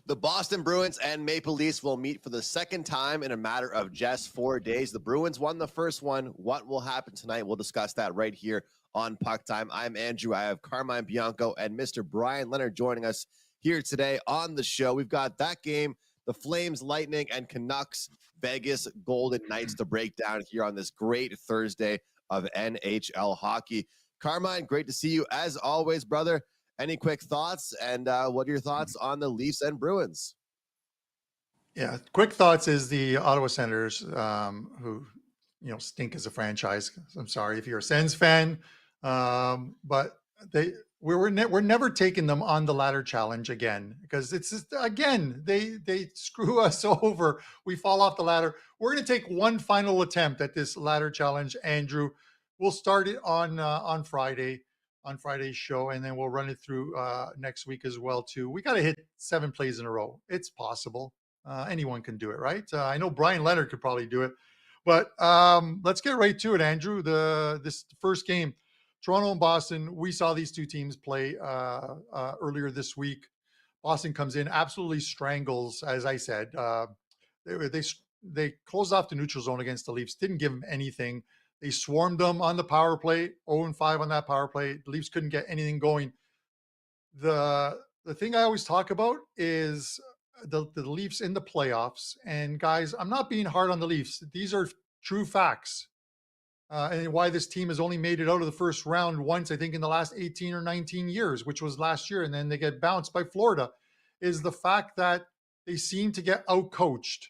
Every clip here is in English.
The Boston Bruins and Maple Leafs will meet for the second time in a matter of just 4 days. The Bruins won the first one. What will happen tonight? We'll discuss that right here on Puck Time. I'm Andrew. I have Carmine Bianco and Mr. Bryan Leonard joining us here today on the show. We've got that game, the Flames, Lightning, and Canucks, Vegas Golden Knights to break down here on this great Thursday of NHL hockey. Carmine, great to see you as always, brother. Any quick thoughts, and what are your thoughts on the Leafs and Bruins? Yeah, quick thoughts is the Ottawa Senators, who stink as a franchise. I'm sorry if you're a Sens fan, but we're never taking them on the ladder challenge again, because it's just, again they screw us over. We fall off the ladder. We're going to take one final attempt at this ladder challenge, Andrew. We'll start it on Friday's show, and then we'll run it through next week as well too. We got to hit 7 plays in a row. It's possible. Anyone can do it, right? I know Bryan Leonard could probably do it, but let's get right to it, Andrew. This first game, Toronto and Boston. We saw these two teams play earlier this week. Boston comes in, absolutely strangles, as I said. They closed off the neutral zone against the Leafs. Didn't give them anything. They swarmed them on the power play, 0-5 on that power play. The Leafs couldn't get anything going. The thing I always talk about is the Leafs in the playoffs. And guys, I'm not being hard on the Leafs. These are true facts. And why this team has only made it out of the first round once, I think, in the last 18 or 19 years, which was last year, and then they get bounced by Florida, is the fact that they seem to get outcoached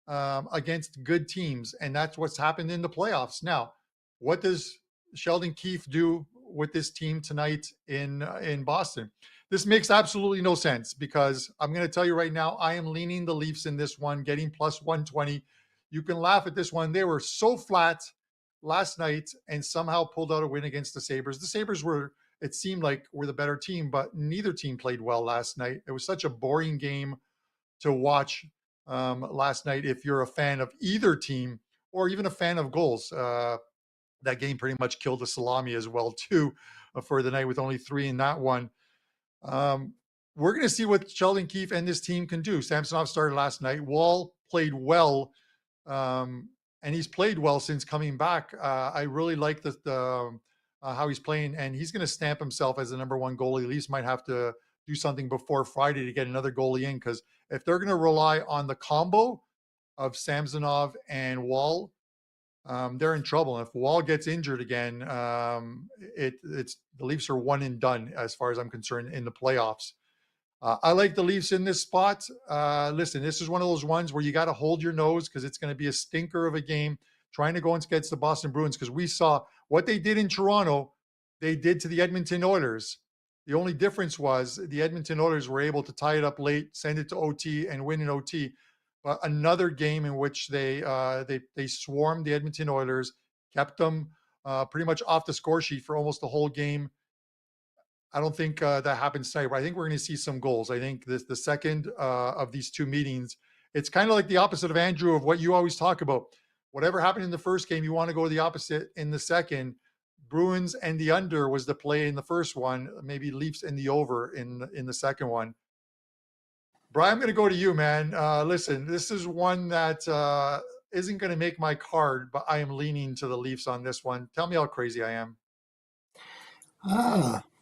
against good teams. And that's what's happened in the playoffs. Now, what does Sheldon Keefe do with this team tonight in Boston? This makes absolutely no sense, because I'm going to tell you right now, I am leaning the Leafs in this one, getting plus 120. You can laugh at this one. They were so flat last night and somehow pulled out a win against the Sabres. The Sabres it seemed like, were the better team, but neither team played well last night. It was such a boring game to watch last night if you're a fan of either team or even a fan of goals. That game pretty much killed the salami as well, too, for the night, with only 3 in that one. We're going to see what Sheldon Keefe and this team can do. Samsonov started last night. Wall played well, and he's played well since coming back. I really like how he's playing, and he's going to stamp himself as the number one goalie. Leafs might have to do something before Friday to get another goalie in, because if they're going to rely on the combo of Samsonov and Wall, they're in trouble. And if Wall gets injured again, it's the Leafs are one and done as far as I'm concerned in the playoffs. I like the Leafs in this spot. Listen, this is one of those ones where you got to hold your nose, because it's going to be a stinker of a game trying to go against the Boston Bruins, because we saw what they did in Toronto, they did to the Edmonton Oilers. The only difference was the Edmonton Oilers were able to tie it up late, send it to OT, and win in OT. But another game in which they swarmed the Edmonton Oilers, kept them pretty much off the score sheet for almost the whole game. I don't think that happens tonight, but I think we're going to see some goals. I think the second of these two meetings, it's kind of like the opposite of Andrew, of what you always talk about. Whatever happened in the first game, you want to go the opposite in the second. Bruins and the under was the play in the first one, maybe Leafs and the over in the second one. Bryan, I'm going to go to you, man. Listen, this is one that isn't going to make my card, but I am leaning to the Leafs on this one. Tell me how crazy I am.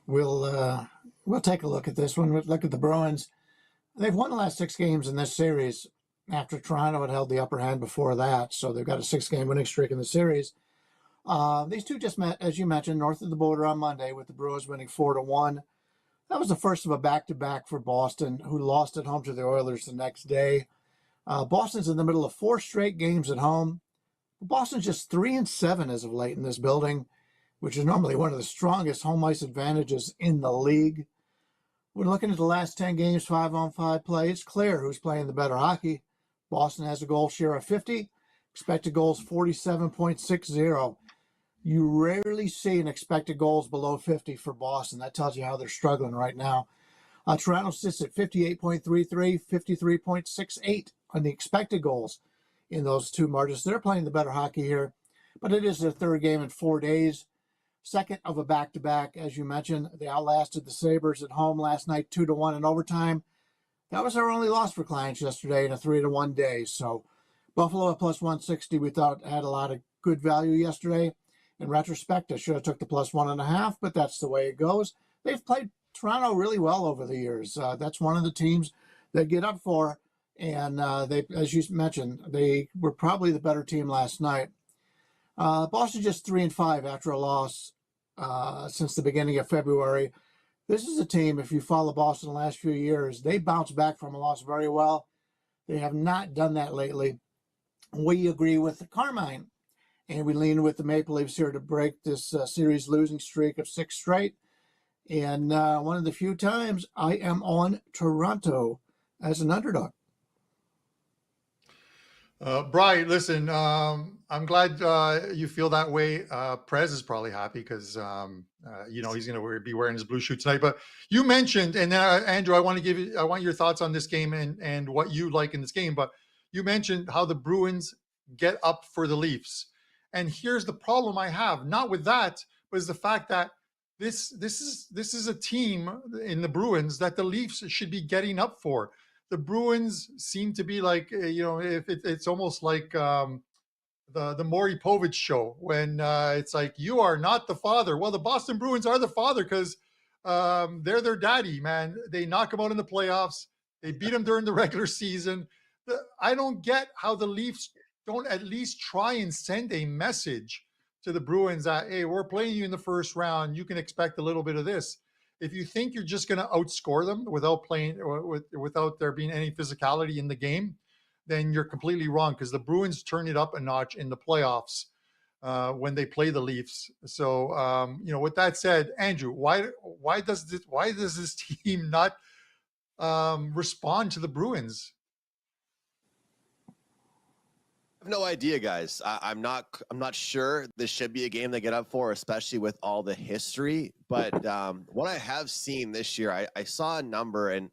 We'll take a look at this one. We'll look at the Bruins. They've won the last 6 games in this series, after Toronto had held the upper hand before that. So they've got a 6-game winning streak in the series. These two just met, as you mentioned, north of the border on Monday, with the Bruins winning 4-1. That was the first of a back-to-back for Boston, who lost at home to the Oilers the next day. Boston's in the middle of 4 straight games at home. Boston's just 3-7 as of late in this building, which is normally one of the strongest home ice advantages in the league. When looking at the last 10 games, 5-on-5 play, it's clear who's playing the better hockey. Boston has a goal share of 50, expected goals 47.60. You rarely see an expected goals below 50 for Boston. That tells you how they're struggling right now. Toronto sits at 58.33, 53.68 on the expected goals in those two margins. They're playing the better hockey here, but it is their 3rd game in 4 days. Second of a back-to-back, as you mentioned. They outlasted the Sabres at home last night, 2-1 in overtime. That was our only loss for clients yesterday in a 3-1 day. So Buffalo at plus 160, we thought had a lot of good value yesterday. In retrospect, I should have took the plus 1.5, but that's the way it goes. They've played Toronto really well over the years. That's one of the teams they get up for. And they, as you mentioned, they were probably the better team last night. Boston just 3-5 after a loss since the beginning of February. This is a team, if you follow Boston the last few years, they bounce back from a loss very well. They have not done that lately. We agree with the Carmine, and we lean with the Maple Leafs here to break this series losing streak of 6 straight. And one of the few times I am on Toronto as an underdog. Brian, listen, I'm glad you feel that way. Prez is probably happy because, he's going to be wearing his blue shoe tonight. But you mentioned, and then Andrew, I want your thoughts on this game and what you like in this game. But you mentioned how the Bruins get up for the Leafs. And here's the problem I have, not with that, but is the fact that this is a team in the Bruins that the Leafs should be getting up for. The Bruins seem to be like, it's almost like the Maury Povich show when it's like, you are not the father. Well, the Boston Bruins are the father because they're their daddy, man. They knock them out in the playoffs. They beat them during the regular season. I don't get how the Leafs don't at least try and send a message to the Bruins that, hey, we're playing you in the first round. You can expect a little bit of this. If you think you're just going to outscore them without there being any physicality in the game, then you're completely wrong because the Bruins turn it up a notch in the playoffs when they play the Leafs. So, with that said, Andrew, why does this team not respond to the Bruins? I have no idea, guys. I'm not sure this should be a game they get up for, especially with all the history. But what I have seen this year, I saw a number, and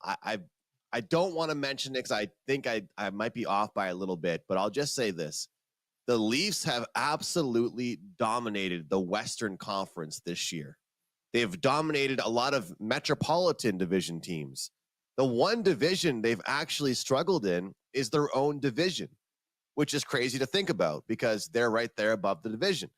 I don't want to mention it because I think I might be off by a little bit, but I'll just say this. The Leafs have absolutely dominated the Western Conference this year. They've dominated a lot of Metropolitan Division teams. The one division they've actually struggled in is their own division, which is crazy to think about because they're right there above the division.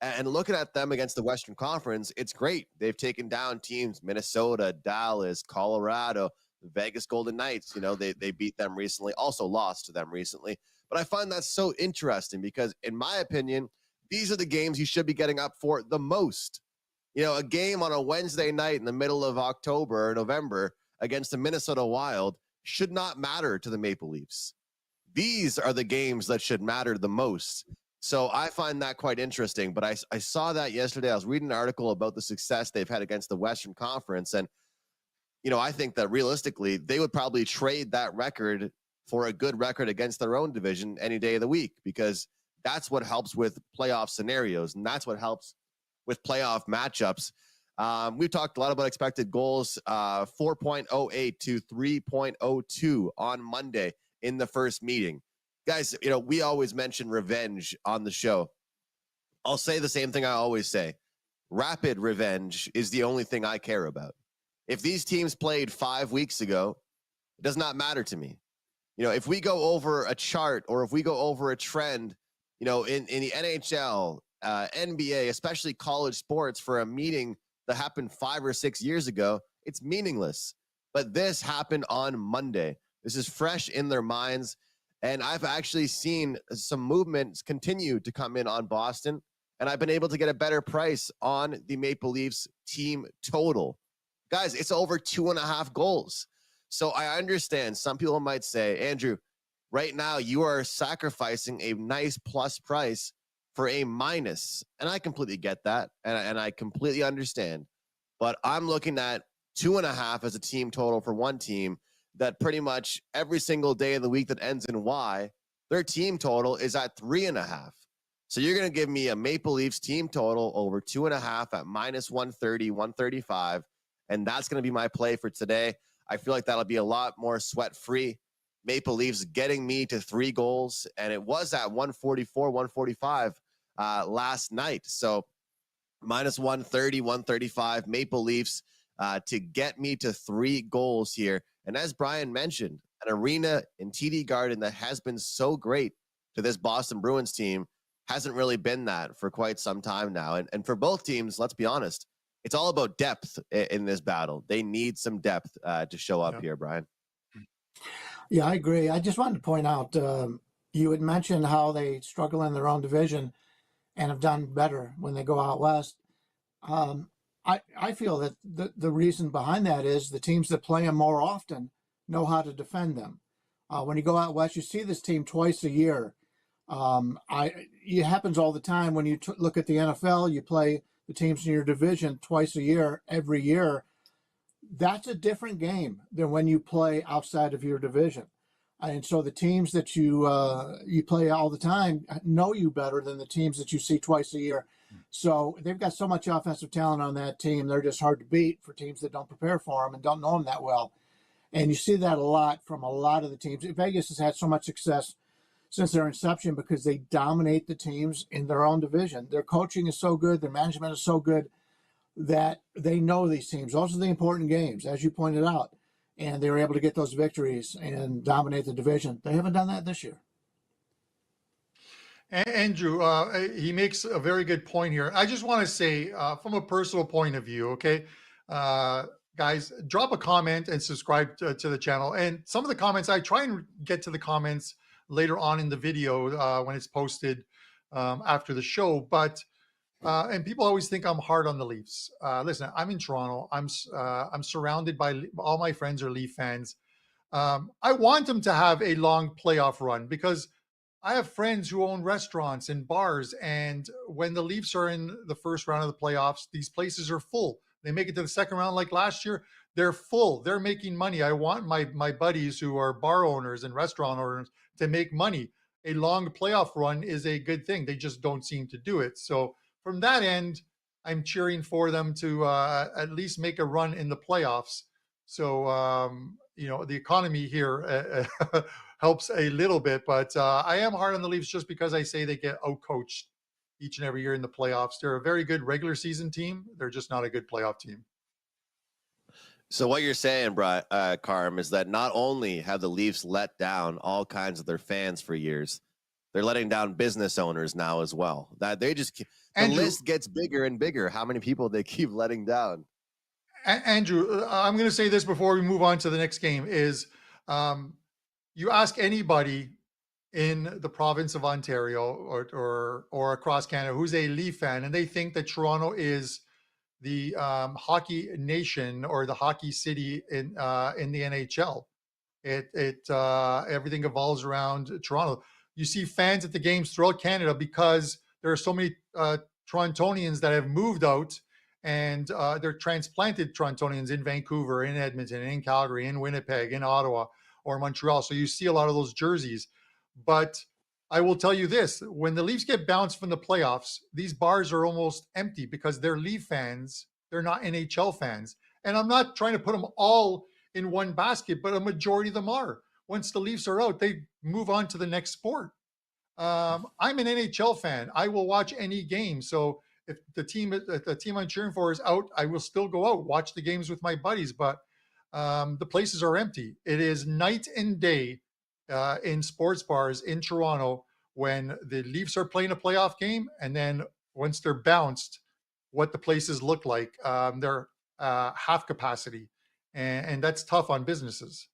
And looking at them against the Western Conference, it's great. They've taken down teams, Minnesota, Dallas, Colorado, the Vegas Golden Knights. They beat them recently, also lost to them recently. But I find that so interesting because, in my opinion, these are the games you should be getting up for the most. A game on a Wednesday night in the middle of October or November against the Minnesota Wild should not matter to the Maple Leafs. These are the games that should matter the most. So I find that quite interesting. But I saw that yesterday. I was reading an article about the success they've had against the Western Conference. And, I think that realistically, they would probably trade that record for a good record against their own division any day of the week because that's what helps with playoff scenarios. And that's what helps with playoff matchups. We've talked a lot about expected goals, 4.08 to 3.02 on Monday in the first meeting. Guys, we always mention revenge on the show. I'll say the same thing I always say. Rapid revenge is the only thing I care about. If these teams played 5 weeks ago, it does not matter to me. If we go over a chart or if we go over a trend, in the NHL, NBA, especially college sports for a meeting that happened 5 or 6 years ago, it's meaningless. But this happened on Monday. This is fresh in their minds. And I've actually seen some movements continue to come in on Boston. And I've been able to get a better price on the Maple Leafs team total. Guys, it's over 2.5 goals. So I understand some people might say, Andrew, right now you are sacrificing a nice plus price for a minus. And I completely get that. And I completely understand. But I'm looking at 2.5 as a team total for one team that pretty much every single day of the week that ends in Y, their team total is at 3.5. So you're going to give me a Maple Leafs team total over 2.5 at minus 130, 135. And that's going to be my play for today. I feel like that'll be a lot more sweat-free. Maple Leafs getting me to 3 goals. And it was at 144, 145 last night. So minus 130, 135 Maple Leafs to get me to 3 goals here And as Brian mentioned, an arena in TD Garden that has been so great to this Boston Bruins team hasn't really been that for quite some time now. And for both teams, let's be honest, it's all about depth in this battle. They need some depth to show up here, Brian. Yeah, I agree. I just wanted to point out, you had mentioned how they struggle in their own division and have done better when they go out west. I feel that the reason behind that is the teams that play them more often know how to defend them. When you go out west, you see this team twice a year. It happens all the time when you look at the NFL. You play the teams in your division twice a year, every year. That's a different game than when you play outside of your division. And so the teams that you play all the time know you better than the teams that you see twice a year. So they've got so much offensive talent on that team. They're just hard to beat for teams that don't prepare for them and don't know them that well. And you see that a lot from a lot of the teams. Vegas has had so much success since their inception because they dominate the teams in their own division. Their coaching is so good. Their management is so good that they know these teams. Those are the important games, as you pointed out. And they were able to get those victories and dominate the division. They haven't done that this year. Andrew, he makes a very good point here. I just want to say, from a personal point of view, okay, guys, drop a comment and subscribe to the channel. And some of the comments, I try and get to the comments later on in the video when it's posted after the show. But and people always think I'm hard on the Leafs. Listen, I'm in Toronto. I'm surrounded by all my friends are Leaf fans. I want them to have a long playoff run because I have friends who own restaurants and bars, and when the Leafs are in the first round of the playoffs, these places are full. They make it to the second round like last year, they're full. They're making money. I want my buddies who are bar owners and restaurant owners to make money. A long playoff run is a good thing. They just don't seem to do it. So from that end, I'm cheering for them to at least make a run in the playoffs. So, the economy here helps a little bit, but I am hard on the Leafs just because I say they get outcoached each and every year in the playoffs. They're a very good regular season team. They're just not a good playoff team. So what you're saying, Carm, is that not only have the Leafs let down all kinds of their fans for years, they're letting down business owners now as well. That they just the list gets bigger and bigger. How many people they keep letting down? Andrew, I'm going to say this before we move on to the next game is you ask anybody in the province of Ontario or across Canada who's a Leaf fan, and they think that Toronto is the hockey nation or the hockey city in the NHL. Everything evolves around Toronto. You see fans at the games throughout Canada because there are so many Torontonians that have moved out, and they're transplanted Torontonians in Vancouver, in Edmonton, in Calgary, in Winnipeg, in Ottawa, or Montreal. So you see a lot of those jerseys. But I will tell you this, when the Leafs get bounced from the playoffs, these bars are almost empty because they're Leaf fans. They're not NHL fans. And I'm not trying to put them all in one basket, but a majority of them are. Once the Leafs are out, they move on to the next sport. I'm an NHL fan. I will watch any game. So if the team I'm cheering for is out, I will still go out, watch the games with my buddies. But the places are empty. It is night and day in sports bars in Toronto when the Leafs are playing a playoff game, and then once they're bounced, what the places look like. They're half capacity, and that's tough on businesses.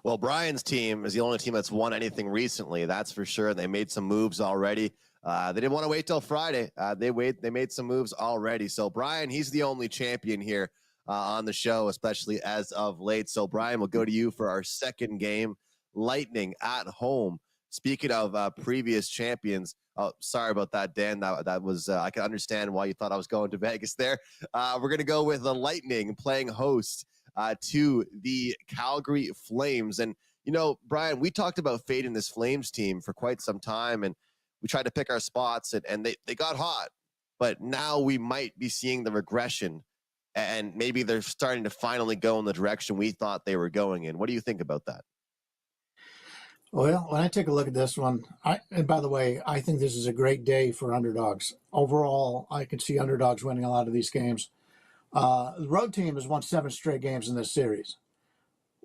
Well, Brian's team is the only team that's won anything recently, that's for sure. They made some moves already. They didn't want to wait till Friday. They made some moves already. So Brian, he's the only champion here on the show, especially as of late. So Brian, we'll go to you for our second game, Lightning at home. Speaking of previous champions, oh, sorry about that, Dan. That was I can understand why you thought I was going to Vegas there. We're gonna go with the Lightning playing host to the Calgary Flames. And Brian, we talked about fading this Flames team for quite some time, and we tried to pick our spots, and they got hot. But now we might be seeing the regression, and maybe they're starting to finally go in the direction we thought they were going in. What do you think about that? Well, when I take a look at this one, and by the way, I think this is a great day for underdogs. Overall, I can see underdogs winning a lot of these games. The road team has won 7 straight games in this series.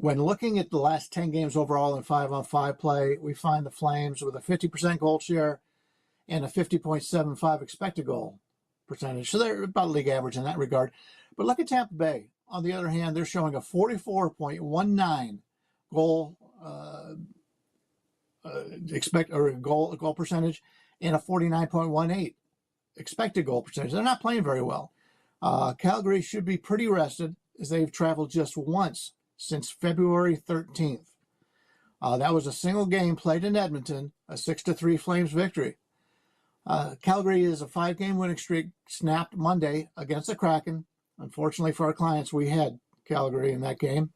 When looking at the last 10 games overall in 5-on-5 play, we find the Flames with a 50% goal share and a 50.75 expected goal percentage. So they're about league average in that regard. But look at Tampa Bay. On the other hand, they're showing a 44.19 goal goal percentage and a 49.18 expected goal percentage. They're not playing very well. Calgary should be pretty rested as they've traveled just once since February 13th. That was a single game played in Edmonton, a 6-3 Flames victory. Calgary is a 5-game winning streak snapped Monday against the Kraken. Unfortunately for our clients, we had Calgary in that game.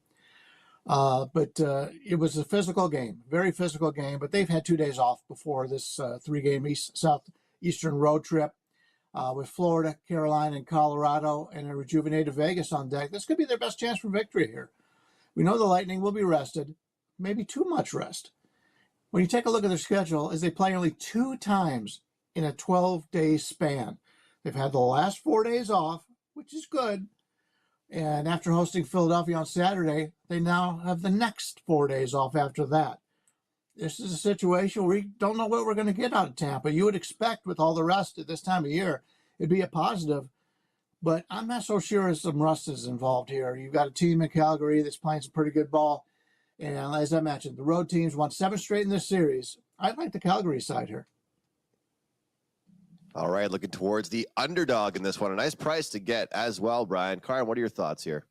But it was a physical game, very physical game, but they've had 2 days off before this 3-game southeastern road trip with Florida, Carolina, and Colorado, and a rejuvenated Vegas on deck. This could be their best chance for victory here. We know the Lightning will be rested, maybe too much rest. When you take a look at their schedule, as they play only 2 times in a 12-day span. They've had the last 4 days off, which is good. And after hosting Philadelphia on Saturday, they now have the next 4 days off after that. This is a situation where we don't know what we're going to get out of Tampa. You would expect with all the rest at this time of year, it'd be a positive. But I'm not so sure as some rust is involved here. You've got a team in Calgary that's playing some pretty good ball. And as I mentioned, the road teams won 7 straight in this series. I like the Calgary side here. All right, looking towards the underdog in this one. A nice price to get as well, Brian. Carm, what are your thoughts here?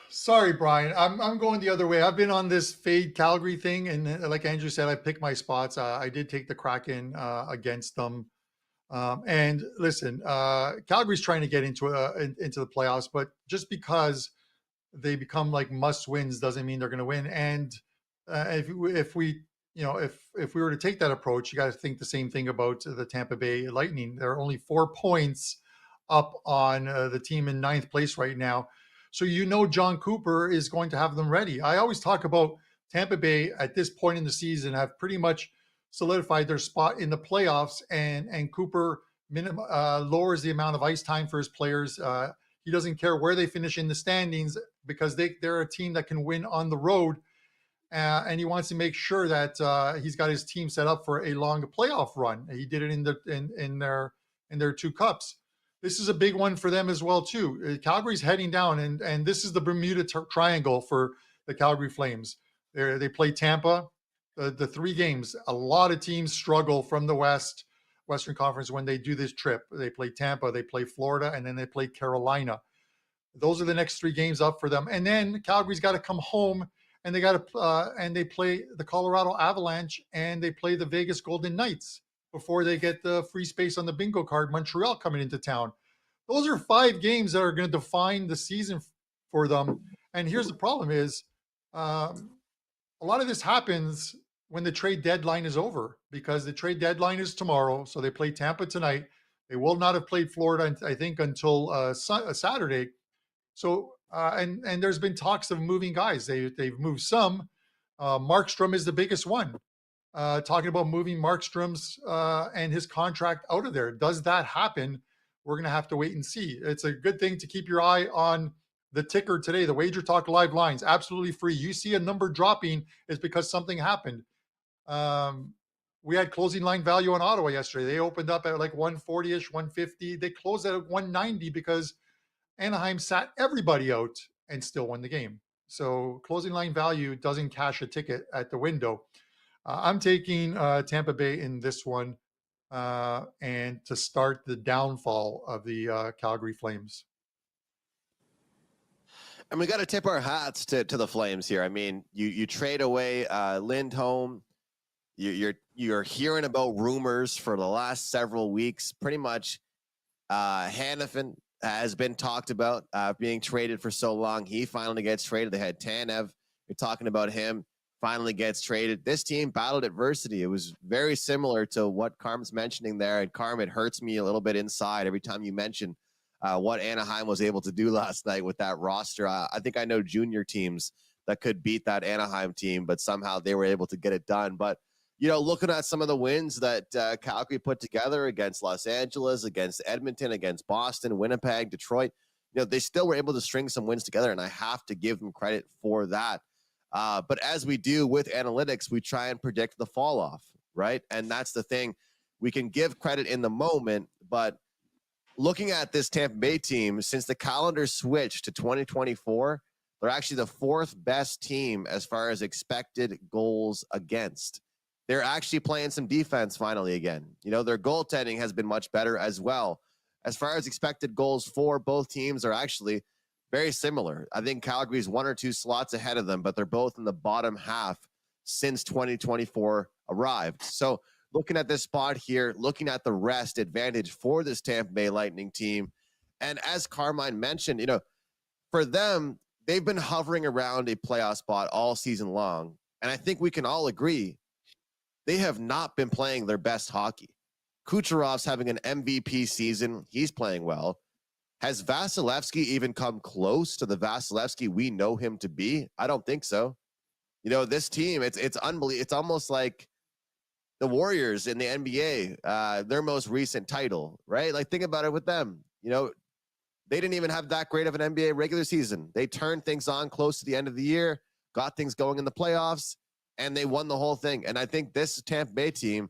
Sorry, Brian. I'm going the other way. I've been on this fade Calgary thing, and like Andrew said, I picked my spots. I did take the Kraken against them. And listen, Calgary's trying to get into the playoffs, but just because they become like must wins doesn't mean they're going to win. And if we were to take that approach, you got to think the same thing about the Tampa Bay Lightning. They're only 4 points up on the team in 9th place right now. So John Cooper is going to have them ready. I always talk about Tampa Bay at this point in the season have pretty much solidified their spot in the playoffs, and Cooper lowers the amount of ice time for his players. He doesn't care where they finish in the standings because they're a team that can win on the road. And he wants to make sure that he's got his team set up for a long playoff run. He did it in their 2 cups. This is a big one for them as well too. Calgary's heading down, and this is the Bermuda Triangle for the Calgary Flames. They play Tampa, the 3 games. A lot of teams struggle from the Western Conference when they do this trip. They play Tampa, they play Florida, and then they play Carolina. Those are the next 3 games up for them. And then Calgary's got to come home. And they play the Colorado Avalanche and they play the Vegas Golden Knights before they get the free space on the bingo card, Montreal coming into town. Those are 5 games that are going to define the season for them. And here's the problem is a lot of this happens when the trade deadline is over, because the trade deadline is tomorrow. So they play Tampa tonight. They will not have played Florida, I think, until Saturday. So and there's been talks of moving guys. They've moved some. Markstrom is the biggest one. Talking about moving Markstrom's and his contract out of there. Does that happen? We're going to have to wait and see. It's a good thing to keep your eye on the ticker today, the WagerTalk live lines, absolutely free. You see a number dropping, it's because something happened. We had closing line value on Ottawa yesterday. They opened up at like 140-ish, 150. They closed at 190 because Anaheim sat everybody out and still won the game. So closing line value doesn't cash a ticket at the window. I'm taking Tampa Bay in this one and to start the downfall of the Calgary Flames. And we got to tip our hats to the Flames here. I mean, you trade away Lindholm. You're hearing about rumors for the last several weeks. Pretty much Hanifin has been talked about being traded for so long. He finally gets traded. They had Tanev. You're talking about him. Finally gets traded. This team battled adversity. It was very similar to what Carm's mentioning there. And Carm, it hurts me a little bit inside every time you mention what Anaheim was able to do last night with that roster. I think I know junior teams that could beat that Anaheim team, but somehow they were able to get it done. But, looking at some of the wins that Calgary put together against Los Angeles, against Edmonton, against Boston, Winnipeg, Detroit, they still were able to string some wins together, and I have to give them credit for that. But as we do with analytics, we try and predict the fall off, right? And that's the thing. We can give credit in the moment, but looking at this Tampa Bay team, since the calendar switched to 2024, they're actually the fourth best team as far as expected goals against. They're actually playing some defense finally again. Their goaltending has been much better as well. As far as expected goals for, both teams are actually very similar. I think Calgary's 1 or 2 slots ahead of them, but they're both in the bottom half since 2024 arrived. So looking at this spot here, looking at the rest advantage for this Tampa Bay Lightning team. And as Carmine mentioned, for them, they've been hovering around a playoff spot all season long. And I think we can all agree they have not been playing their best hockey. Kucherov's having an MVP season. He's playing well. Has Vasilevsky even come close to the Vasilevsky we know him to be? I don't think so. This team, it's unbelievable. It's almost like the Warriors in the NBA, their most recent title, right? Like, think about it with them. They didn't even have that great of an NBA regular season. They turned things on close to the end of the year, got things going in the playoffs, and they won the whole thing. And I think this Tampa Bay team,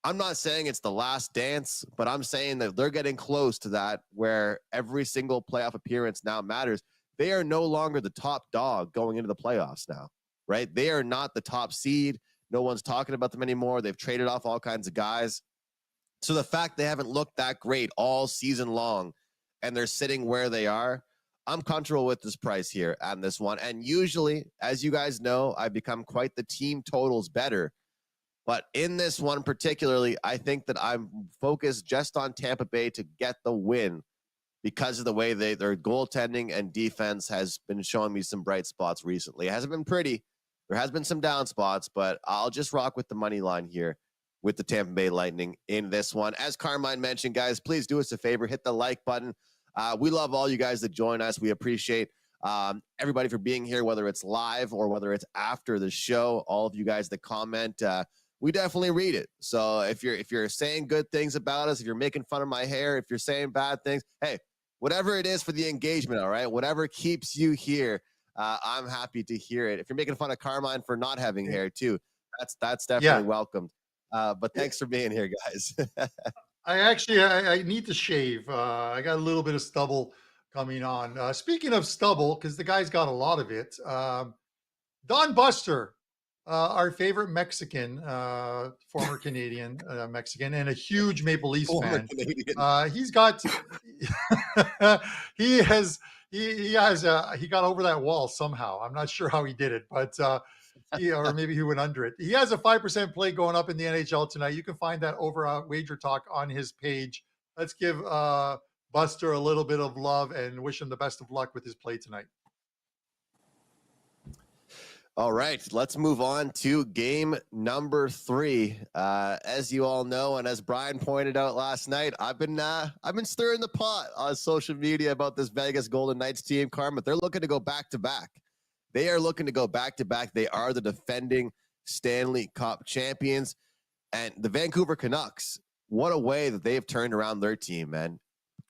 I'm not saying it's the last dance, but I'm saying that they're getting close to that where every single playoff appearance now matters. They are no longer the top dog going into the playoffs now, right? They are not the top seed. No one's talking about them anymore. They've traded off all kinds of guys. So the fact they haven't looked that great all season long and they're sitting where they are, I'm comfortable with this price here on this one. And usually, as you guys know, I become quite the team totals better. But in this one particularly, I think that I'm focused just on Tampa Bay to get the win because of the way their goaltending and defense has been showing me some bright spots recently. It hasn't been pretty. There has been some down spots, but I'll just rock with the money line here with the Tampa Bay Lightning in this one. As Carmine mentioned, guys, please do us a favor. Hit the like button. We love all you guys that join us. We appreciate everybody for being here, whether it's live or whether it's after the show. All of you guys that comment, we definitely read it. So if you're saying good things about us, if you're making fun of my hair, if you're saying bad things, hey, whatever it is for the engagement, all right, whatever keeps you here, I'm happy to hear it. If you're making fun of Carmine for not having hair too, that's definitely welcomed. But thanks for being here, guys. I need to shave. I got a little bit of stubble coming on. Speaking of stubble, because the guy's got a lot of it. Don Buster, our favorite Mexican, former Canadian Mexican, and a huge Maple Leafs fan. He's got he got over that wall somehow. I'm not sure how he did it, but or maybe he went under it. He has a 5% play going up in the NHL tonight. You can find that over WagerTalk on his page. Let's give Buster a little bit of love and wish him the best of luck with his play tonight. All right, let's move on to game number 3. As you all know, and as Brian pointed out last night, I've been stirring the pot on social media about this Vegas Golden Knights team, Carmen. They're looking to go back-to-back. They are looking to go back-to-back. They are the defending Stanley Cup champions. And the Vancouver Canucks, what a way that they have turned around their team, man.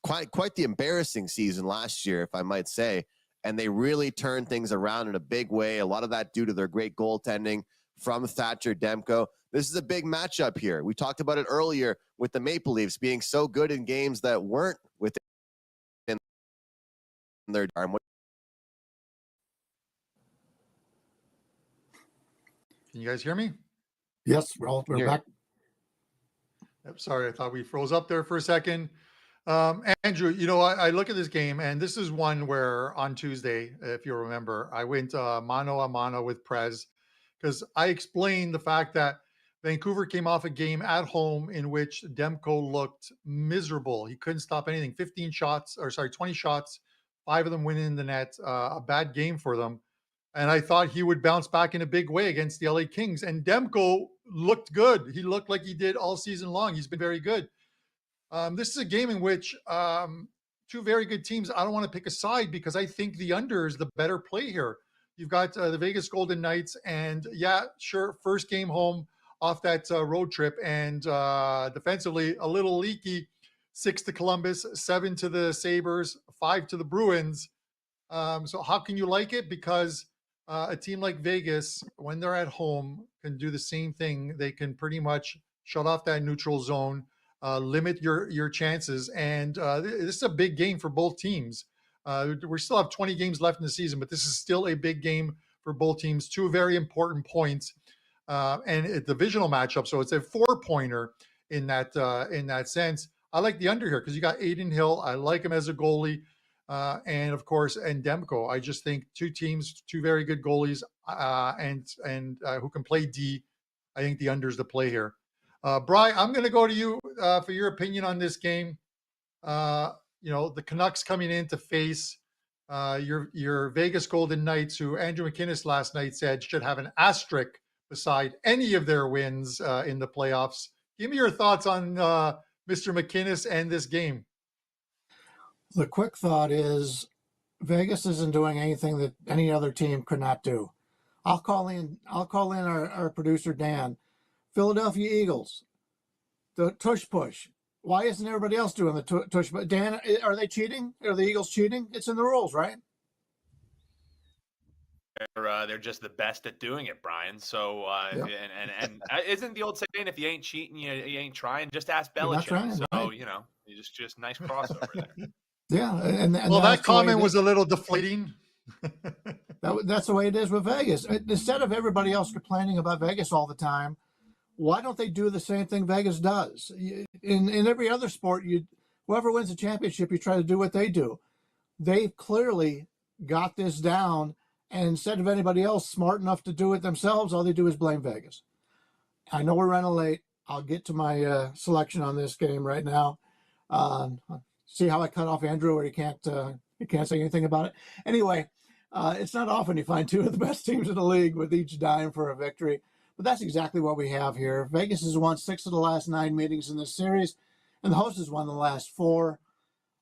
Quite the embarrassing season last year, if I might say. And they really turned things around in a big way. A lot of that due to their great goaltending from Thatcher Demko. This is a big matchup here. We talked about it earlier with the Maple Leafs being so good in games that weren't within their arm. Can you guys hear me? Yes, we're back. Yep, sorry, I thought we froze up there for a second. Andrew, I look at this game, and this is one where on Tuesday, if you remember, I went mano a mano with Prez because I explained the fact that Vancouver came off a game at home in which Demko looked miserable. He couldn't stop anything. 20 shots, 5 of them went in the net. A bad game for them. And I thought he would bounce back in a big way against the LA Kings. And Demko looked good. He looked like he did all season long. He's been very good. This is a game in which two very good teams. I don't want to pick a side because I think the under is the better play here. You've got the Vegas Golden Knights, and first game home off that road trip, and defensively a little leaky. 6 to Columbus, 7 to the Sabres, 5 to the Bruins. So how can you like it? Because a team like Vegas, when they're at home, can do the same thing. They can pretty much shut off that neutral zone, limit your chances, and this is a big game for both teams. We still have 20 games left in the season, but this is still a big game for both teams. Two very important points, and a divisional matchup. So it's a 4-pointer in that sense. I like the under here because you got Aiden Hill. I like him as a goalie. And of course, and Demko. I just think two teams, two very good goalies, and who can play D. I think the under is the play here. Brian, I'm going to go to you for your opinion on this game. The Canucks coming in to face your Vegas Golden Knights, who Andrew McInnes last night said should have an asterisk beside any of their wins in the playoffs. Give me your thoughts on Mr. McInnes and this game. The quick thought is Vegas isn't doing anything that any other team could not do. I'll call in our producer, Dan. Philadelphia Eagles, the tush push. Why isn't everybody else doing the tush push? Dan, are they cheating? Are the Eagles cheating? It's in the rules, right? They're just the best at doing it, Brian. So, Yep. and isn't the old saying, if you ain't cheating, you ain't trying? Just ask Belichick. You're not trying, so, right. You just nice crossover there. Yeah, and well, that comment was a little deflating. That's the way it is with Vegas. Instead of everybody else complaining about Vegas all the time, why don't they do the same thing Vegas does? In every other sport, whoever wins the championship, you try to do what they do. They've clearly got this down, and instead of anybody else smart enough to do it themselves, all they do is blame Vegas. I know we're running late. I'll get to my selection on this game right now. See how I cut off Andrew, where he can't say anything about it. Anyway, it's not often you find two of the best teams in the league with each dying for a victory, but that's exactly what we have here. Vegas has won 6 of the last 9 meetings in this series, and the host has won the last 4.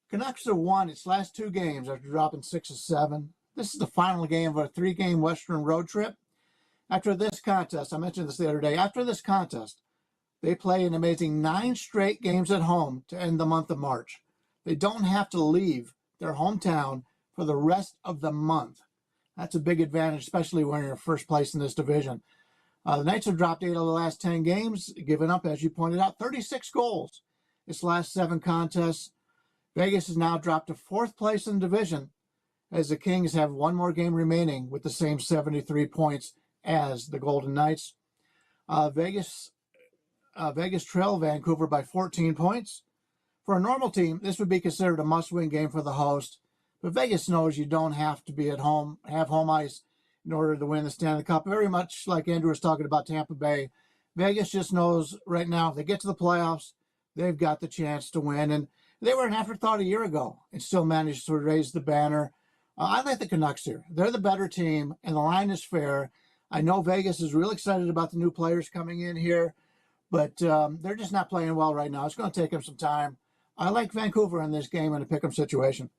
Canucks have won its last 2 games after dropping 6 of 7. This is the final game of a 3-game Western road trip. After this contest, I mentioned this the other day, after this contest, they play an amazing 9 straight games at home to end the month of March. They don't have to leave their hometown for the rest of the month. That's a big advantage, especially when you're in first place in this division. The Knights have dropped 8 of the last 10 games, giving up, as you pointed out, 36 goals. Its last 7 contests. Vegas has now dropped to 4th place in the division, as the Kings have 1 more game remaining with the same 73 points as the Golden Knights. Vegas trail Vancouver by 14 points. For a normal team, this would be considered a must-win game for the host, but Vegas knows you don't have to be at home, have home ice in order to win the Stanley Cup. Very much like Andrew was talking about Tampa Bay. Vegas just knows right now if they get to the playoffs, they've got the chance to win. And they were an afterthought a year ago and still managed to raise the banner. I like the Canucks here. They're the better team, and the line is fair. I know Vegas is real excited about the new players coming in here, but they're just not playing well right now. It's going to take them some time. I like Vancouver in this game in a pick-em situation.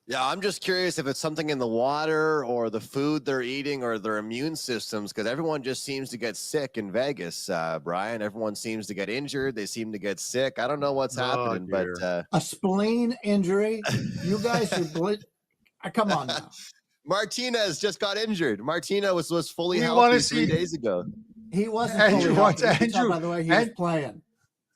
Yeah, I'm just curious if it's something in the water or the food they're eating or their immune systems, because everyone just seems to get sick in Vegas, Brian. Everyone seems to get injured. They seem to get sick. I don't know what's happening, dear. but a spleen injury. You guys are come on now. Martinez just got injured. Martinez was fully We healthy wanna 3 see- days ago. He wasn't Andrew fully wants- healthy. You can tell Andrew- by the way he was playing.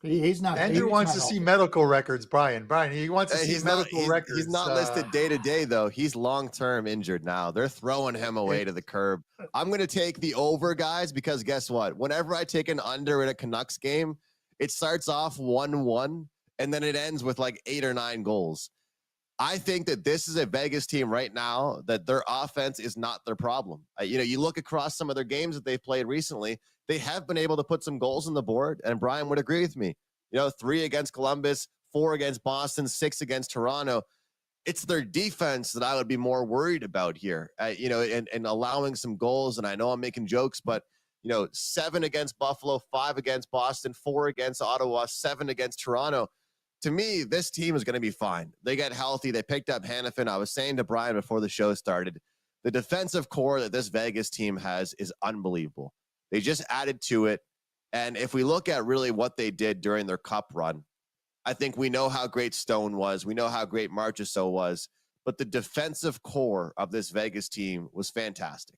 He's not. Andrew wants to see medical records, Brian. He wants to see medical records. He's not listed day to day, though. He's long-term injured now. They're throwing him away to the curb. I'm going to take the over, guys, because guess what? Whenever I take an under in a Canucks game, it starts off 1-1, and then it ends with like 8 or 9 goals. I think that this is a Vegas team right now that their offense is not their problem. You look across some of their games that they've played recently, they have been able to put some goals on the board, and Brian would agree with me. 3 against Columbus, 4 against Boston, 6 against Toronto. It's their defense that I would be more worried about here, and allowing some goals. And I know I'm making jokes, but 7 against Buffalo, 5 against Boston, 4 against Ottawa, 7 against Toronto. To me, this team is going to be fine. They get healthy. They picked up Hannafin. I was saying to Brian before the show started, the defensive core that this Vegas team has is unbelievable. They just added to it. And if we look at really what they did during their cup run, I think we know how great Stone was. We know how great Marchessault was. But the defensive core of this Vegas team was fantastic.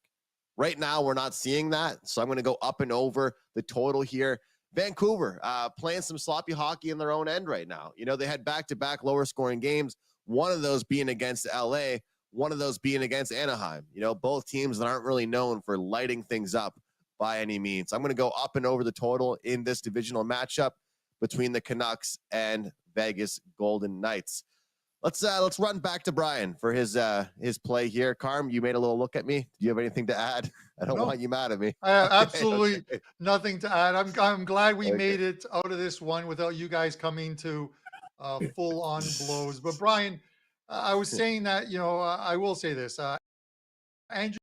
Right now, we're not seeing that. So I'm going to go up and over the total here. Vancouver playing some sloppy hockey in their own end right now. You know, they had back-to-back lower scoring games, one of those being against LA, one of those being against Anaheim. You know, both teams that aren't really known for lighting things up by any means. I'm going to go up and over the total in this divisional matchup between the Canucks and Vegas Golden Knights. Let's run back to Bryan for his play here. Carm, you made a little look at me. Do you have anything to add? I don't want you mad at me. I have absolutely okay. nothing to add. I'm glad we made it out of this one without you guys coming to full on blows. But Bryan, I was saying that, you know, I will say this. Andrew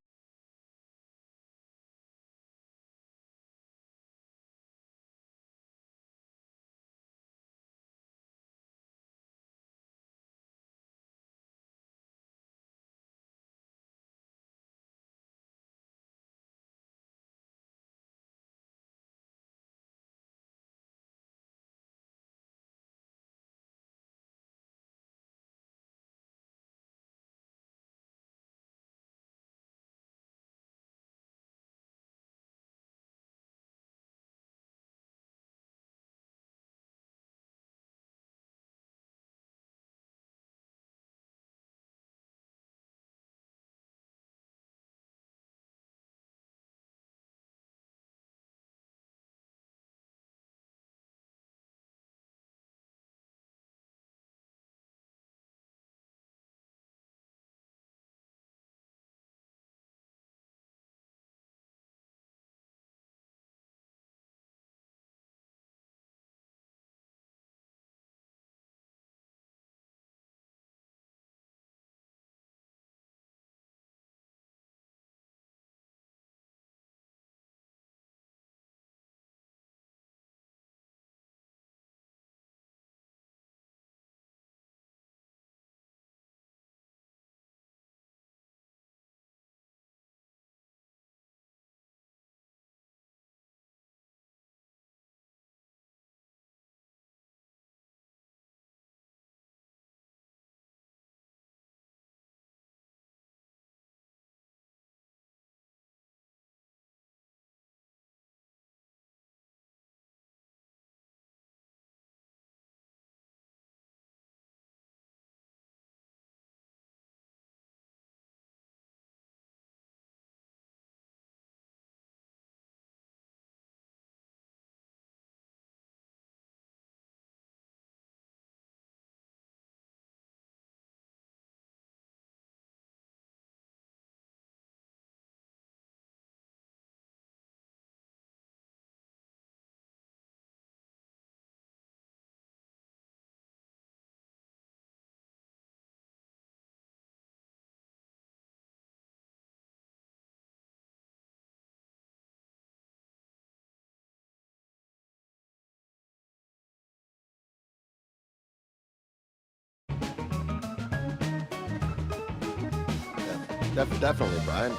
Definitely, Bryan.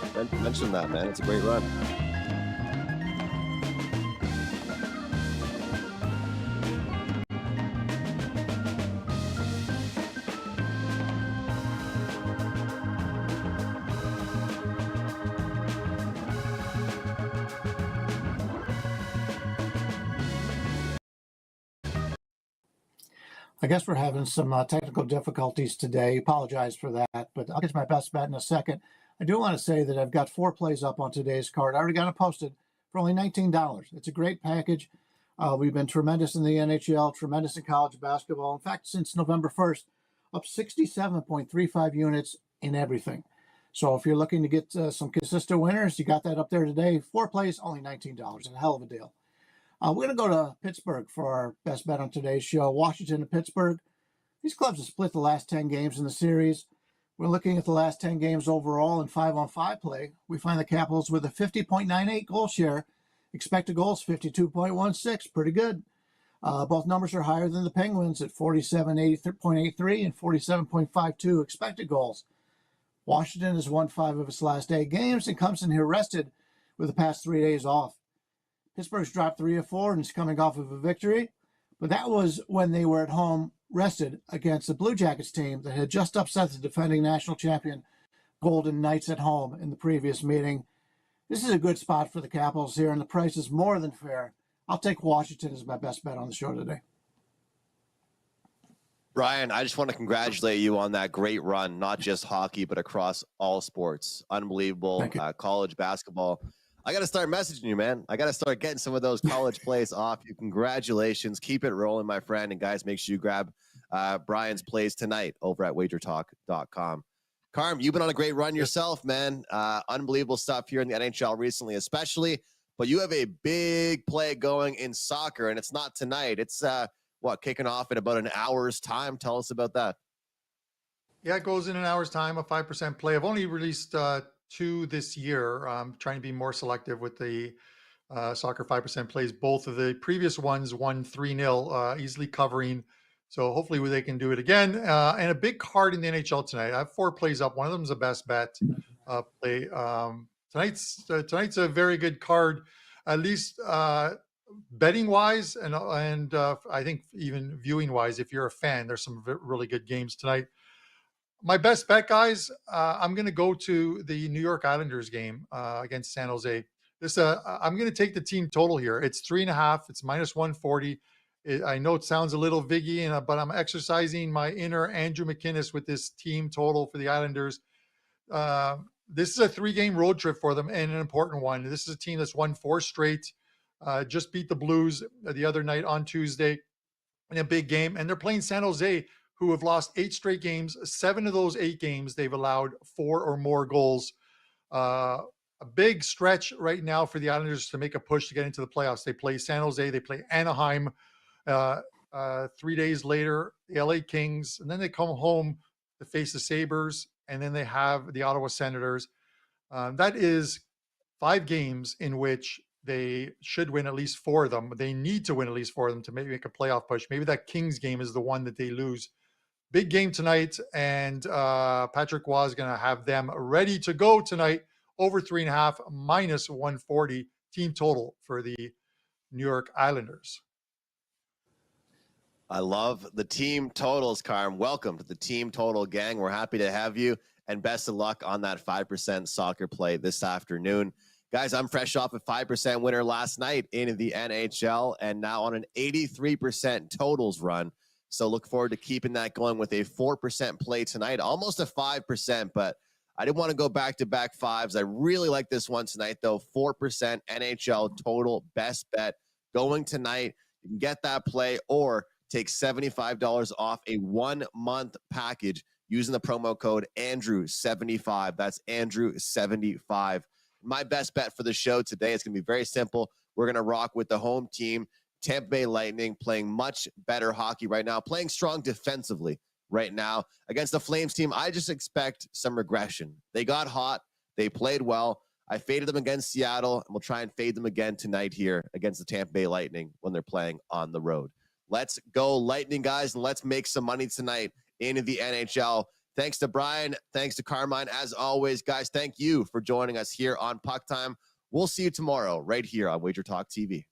Mention that, man. It's a great run. I guess we're having some technical difficulties today. Apologize for that, but I'll get to my best bet in a second. I do want to say that I've got 4 plays up on today's card. I already got it posted for only $19. It's a great package. We've been tremendous in the NHL, tremendous in college basketball. In fact, since November 1st, up 67.35 units in everything. So if you're looking to get some consistent winners, you got that up there today. 4 plays, only $19. A hell of a deal. We're going to go to Pittsburgh for our best bet on today's show. Washington and Pittsburgh. These clubs have split the last 10 games in the series. We're looking at the last 10 games overall in 5-on-5 play. We find the Capitals with a 50.98 goal share. Expected goals, 52.16. Pretty good. Both numbers are higher than the Penguins at 47.83 and 47.52 expected goals. Washington has won 5 of its last 8 games and comes in here rested with the past 3 days off. Pittsburgh's dropped 3 of 4 and is coming off of a victory. But that was when they were at home rested against the Blue Jackets team that had just upset the defending national champion Golden Knights at home in the previous meeting. This is a good spot for the Capitals here, and the price is more than fair. I'll take Washington as my best bet on the show today. Bryan, I just want to congratulate you on that great run, not just hockey, but across all sports. Unbelievable. College basketball. I got to start messaging you, man. I got to start getting some of those college plays off you. Congratulations. Keep it rolling, my friend. And guys, make sure you grab Bryan's plays tonight over at WagerTalk.com. Carm, you've been on a great run yourself, man. Unbelievable stuff here in the NHL recently, especially. But you have a big play going in soccer, and it's not tonight. It's, kicking off in about an hour's time. Tell us about that. Yeah, it goes in an hour's time, a 5% play. I've only released 2 this year. I'm trying to be more selective with the soccer 5% plays. Both of the previous ones won 3-0, easily covering. So hopefully they can do it again. And a big card in the NHL tonight. I have 4 plays up. One of them is a best bet play. Tonight's a very good card, at least betting wise, and I think even viewing wise. If you're a fan, there's some really good games tonight. My best bet, guys, I'm going to go to the New York Islanders game against San Jose. I'm going to take the team total here. It's 3.5. It's -140. I know it sounds a little viggy, but I'm exercising my inner Andrew McInnes with this team total for the Islanders. This is a 3-game road trip for them and an important one. This is a team that's won 4 straight. Just beat the Blues the other night on Tuesday in a big game. And they're playing San Jose, who have lost 8 straight games. 7 of those 8 games, they've allowed 4 or more goals. A big stretch right now for the Islanders to make a push to get into the playoffs. They play San Jose, they play Anaheim. 3 days later, the LA Kings, and then they come home to face the Sabres, and then they have the Ottawa Senators. That is 5 games in which they should win at least 4 of them. They need to win at least 4 of them to maybe make a playoff push. Maybe that Kings game is the one that they lose. Big game tonight, and Patrick Waugh is going to have them ready to go tonight. Over 3.5, -140 team total for the New York Islanders. I love the team totals, Carm. Welcome to the team total gang. We're happy to have you, and best of luck on that 5% soccer play this afternoon. Guys, I'm fresh off a 5% winner last night in the NHL and now on an 83% totals run. So look forward to keeping that going with a 4% play tonight, almost a 5%, but I didn't want to go back-to-back 5s. I really like this one tonight, though. 4% NHL total best bet going tonight. You can get that play or take $75 off a 1-month package using the promo code Andrew75. That's Andrew75. My best bet for the show today is going to be very simple. We're going to rock with the home team, Tampa Bay Lightning, playing much better hockey right now, playing strong defensively right now. Against the Flames team, I just expect some regression. They got hot. They played well. I faded them against Seattle, and we'll try and fade them again tonight here against the Tampa Bay Lightning when they're playing on the road. Let's go Lightning, guys, and let's make some money tonight in the NHL. Thanks to Bryan. Thanks to Carmine. As always, guys, thank you for joining us here on Puck Time. We'll see you tomorrow right here on WagerTalk TV.